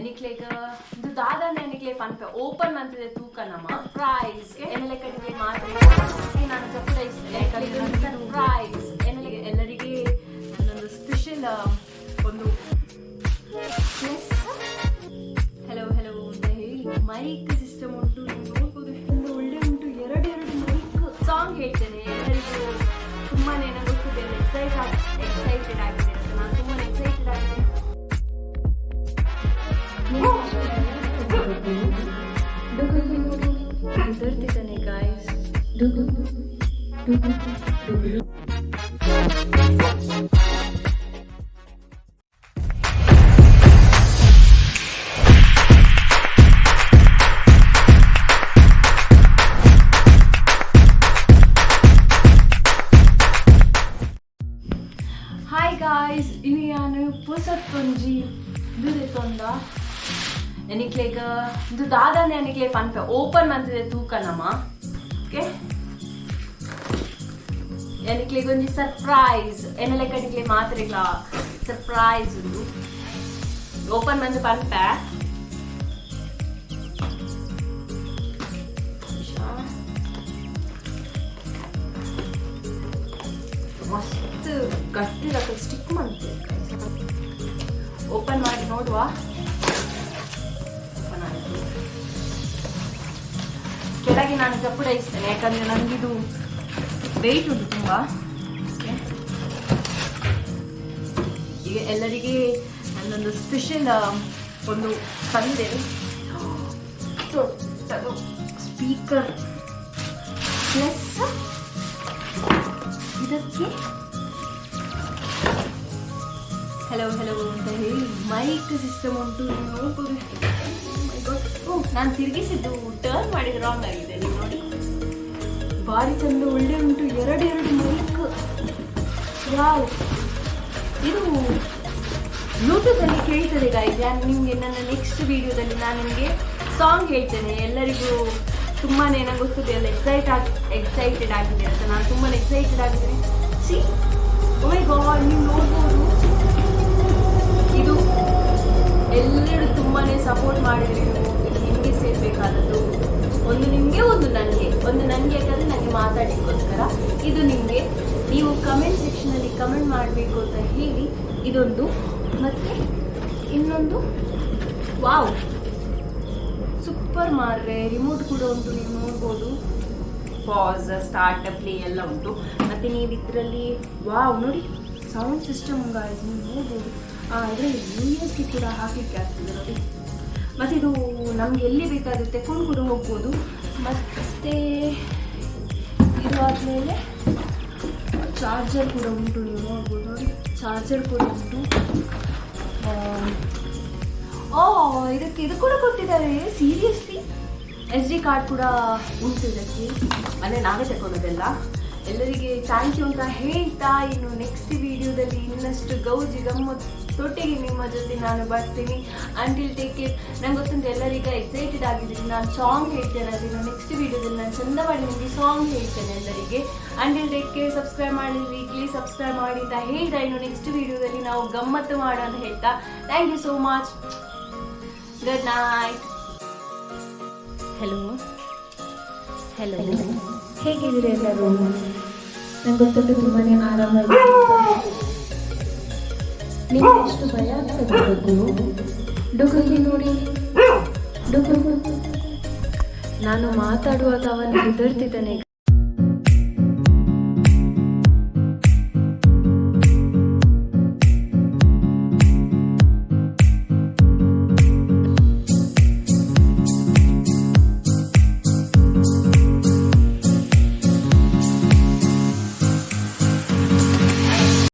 ಎನಿಕ್ಲೇಗ ಇದು ದಾದಾನೆ ಎನಿಕ್ಲೆ ಪನ್ಪೆ ಓಪನ್ ಅಂತಿದೆ ತೂಕ ನಮ್ಮ ಪ್ರೈಸ್ ಎನ್ನಲೆ ಕಡಿಗೆ ಮಾತ್ರ ನಾನು ಸರ್ಪ್ರೈಸ್ ಸರ್ಪ್ರೈಸ್ ಎನ್ನಲೆ ಎಲ್ಲರಿಗೆ ಒಂದು ಸ್ಪೆಷಲ್ ಒಂದು ಹೆಲೋ ಹೆಲೋ ಅಂತ ಹೇಳಿ ಮೈಕ್ ಸಿಸ್ಟಮ್ ಉಂಟು ನೋಡ್ಬೋದು ಒಂದು ಒಳ್ಳೆ ಉಂಟು ಎರಡು ಮೈಕ್ ಸಾಂಗ್ ಹೇಳ್ತೇನೆ ಎಲ್ಲರಿಗೂ ತುಂಬಾನೇ ನನಗೆ ಗೊತ್ತಿದೆ ಎಕ್ಸೈಟೆಡ್ ಆಗಿದೆ ಅಂತ ನಾನು ತುಂಬಾ ಎಕ್ಸೈಟೆಡ್ ಆಗಿದೆ ತರ್ತಿದ್ದಾನೆ ಗಾಯ್ಸ್ ಹಾಯ್ ಗಾಯ್ಸ್ ಇನ್ನು ನಾನು ಪುಸತ್ ಪಂಜಿ ಇದು ತೊಂದ ಎನಿಕ್ಲೇಗ ಇದು ದಾದಾನೆ ಎನಿಕ್ಲೆ ಪನ್ಪೆ ಓಪನ್ ಅಂತಿದೆ ತೂಕ ನಮ್ಮ ಓಕೆ ಎನಿಕ್ಲೇಗ ಒಂಜಿ ಸರ್ಪ್ರೈಸ್ ಎನ್ನಲೆ ಕಡಿಗೆ ಮಾತ್ರೆಗ ಸರ್ಪ್ರೈಸ್ ಉಂಟು ಓಪನ್ ಬಂದು ಪನ್ಪೆ ಮಸ್ತ್ ಗಟ್ಟಿದ ಸ್ಟಿಕ್ ಮಾಡ್ತೇವೆ ಓಪನ್ ಮಾಡಿ ನೋಡುವ ಕೆಳಗೆ ನಾನು ಜಪ್ಪುಡಾಯಿಸ್ತೇನೆ ಯಾಕಂದ್ರೆ ನನಗಿದು ವೆಯ್ಟ್ ಉಂಟು ತುಂಬ ಈಗ ಎಲ್ಲರಿಗೆ ನನ್ನೊಂದು ಸ್ಪೆಷಲ್ ಒಂದು ತಂದೆ ಸ್ಪೀಕರ್ ಪ್ಲಸ್ ಇದಕ್ಕೆ ಹೆಲೋ ಹೆಲೋ ಅಂತ ಹೇಳಿ ಮೈಕ್ ಸಿಸ್ಟಮ್ ಉಂಟು ನೋಡ್ಬೋದು ನಾನು ತಿರುಗಿಸಿದ್ದು ಟರ್ನ್ ಮಾಡಿದ್ರೆ ರಾಂಗ್ ಆಗಿದೆ ನೀವು ನೋಡಿ ಭಾರಿ ಚಂದ ಒಳ್ಳೆ ಉಂಟು ಎರಡು ಮೈಕ್ ವಾವ್ ಇದು ಬ್ಲೂಟೂತ್ ಅಲ್ಲಿ ಕೇಳ್ತದೆ ಗಾಯ್ಸ್ ನಿಮಗೆ ನನ್ನ ನೆಕ್ಸ್ಟ್ ವಿಡಿಯೋದಲ್ಲಿ ನಾನು ನಿಮಗೆ ಸಾಂಗ್ ಹೇಳ್ತೇನೆ ಎಲ್ಲರಿಗೂ ತುಂಬಾ ನನಗೆ ಗೊತ್ತಿದೆ ಎಲ್ಲ ಎಕ್ಸೈಟೆಡ್ ಆಗಿದೆ ಅಂತ ನಾನು ತುಂಬಾ ಎಕ್ಸೈಟೆಡ್ ಆಗಿದ್ದೇನೆ ಸಿ ಓ ಮೈ ಗಾಡ್ ನೀವು ನೋಡ್ಬೋದು ಇದು ಎಲ್ಲರೂ ತುಂಬಾನೇ ಸಪೋರ್ಟ್ ಮಾಡಿದ್ರೆ ನಿಮಗೆ ಸೇರ್ಬೇಕಾದದ್ದು ಒಂದು ನಿಮಗೆ ಒಂದು ನನಗೆ ಯಾಕಂದ್ರೆ ನನಗೆ ಮಾತಾಡಲಿಕ್ಕೋಸ್ಕರ ಇದು ನಿಮಗೆ ನೀವು ಕಮೆಂಟ್ ಸೆಕ್ಷನಲ್ಲಿ ಕಮೆಂಟ್ ಮಾಡಬೇಕು ಅಂತ ಹೇಳಿ ಇದೊಂದು ಮತ್ತೆ ಇನ್ನೊಂದು ವಾವ್ ಸೂಪರ್ ಮಾರ್ರೆ ರಿಮೋಟ್ ಕೂಡ ಉಂಟು ನೀವು ನೋಡ್ಬೋದು ಪಾಸ್ ಸ್ಟಾರ್ಟ್ ಪ್ಲೇ ಎಲ್ಲ ಉಂಟು ಮತ್ತೆ ನೀವು ಇದರಲ್ಲಿ ವಾವ್ ನೋಡಿ ಸೌಂಡ್ ಸಿಸ್ಟಮ್ ನೀವು ನೋಡ್ಬೋದು ಅದರಲ್ಲಿ ಯೂಎಸ್ಗೆ ಕೂಡ ಹಾಕಲಿಕ್ಕೆ ಆಗ್ತದೆ ನೋಡಿ ಮತ್ತು ಇದು ನಮ್ಗೆ ಎಲ್ಲಿ ಬೇಕಾದರೂ ತೆಕೊಂಡು ಕೂಡ ಹೋಗ್ಬೋದು ಮತ್ತು ಇದು ಆದಮೇಲೆ ಚಾರ್ಜರ್ ಕೂಡ ಉಂಟು ನೀವು ನೋಡ್ಬೋದು ನೋಡಿ ಚಾರ್ಜರ್ ಕೂಡ ಉಂಟು ಇದಕ್ಕೆ ಇದು ಕೂಡ ಕೊಟ್ಟಿದ್ದಾರೆ ಸೀರಿಯಸ್ಲಿ SD ಕಾರ್ಡ್ ಕೂಡ ಉಂಟು ಇದಕ್ಕೆ ಅಂದರೆ ನಾವೇ ತಗೊಳ್ಳೋದೆಲ್ಲ ಎಲ್ಲರಿಗೆ ಥ್ಯಾಂಕ್ ಯು ಅಂತ ಹೇಳ್ತಾ ಇನ್ನು ನೆಕ್ಸ್ಟ್ ವಿಡಿಯೋದಲ್ಲಿ ಇನ್ನಷ್ಟು ಗೌಜಿ ಗಮ್ಮತ್ತೊಟ್ಟಿಗೆ ನಿಮ್ಮ ಜೊತೆ ನಾನು ಬರ್ತೀನಿ ಅಂಟಿಲ್ ಟೇಕ್ ಕೇರ್ ನಂಗೆ ಗೊತ್ತುಂಟು ಎಲ್ಲರಿಗ ಎಕ್ಸೈಟೆಡ್ ಆಗಿದ್ದೀನಿ ನಾನು ಸಾಂಗ್ ಹೇಳ್ತೇನೆ ಅದನ್ನು ನೆಕ್ಸ್ಟ್ ವಿಡಿಯೋದಲ್ಲಿ ನಾನು ಚಂದ ಮಾಡಿ ನಿಮಗೆ ಸಾಂಗ್ ಹೇಳ್ತೇನೆ ಎಲ್ಲರಿಗೆ ಅಂಟಿಲ್ ಟೇಕ್ ಕೇರ್ ಸಬ್ಸ್ಕ್ರೈಬ್ ಮಾಡಿ ವೀಕ್ಲಿ ಸಬ್ಸ್ಕ್ರೈಬ್ ಮಾಡಿ ಅಂತ ಹೇಳ್ತಾ ಇನ್ನು ನೆಕ್ಸ್ಟ್ ವಿಡಿಯೋದಲ್ಲಿ ನಾವು ಗಮ್ಮತ್ತು ಮಾಡೋಣ ಅಂತ ಹೇಳ್ತಾ thank you so much good night hello hello ಹೇಗಿದ್ದೀರಿ ಎಲ್ಲರೂ ನಂಗೆ ಗೊತ್ತುಂಟು ತುಂಬಾ ಆರಾಮಾಗಿ ನಿಮ್ಗೆ ಎಷ್ಟು ಭಯ ಆಗ್ತದೆ ಡುಗುಗಿ ನೋಡಿ ಡುಗು ನಾನು ಮಾತಾಡುವಾಗ ಅವನು ಹೆದರ್ತಿದ್ದಾನೆ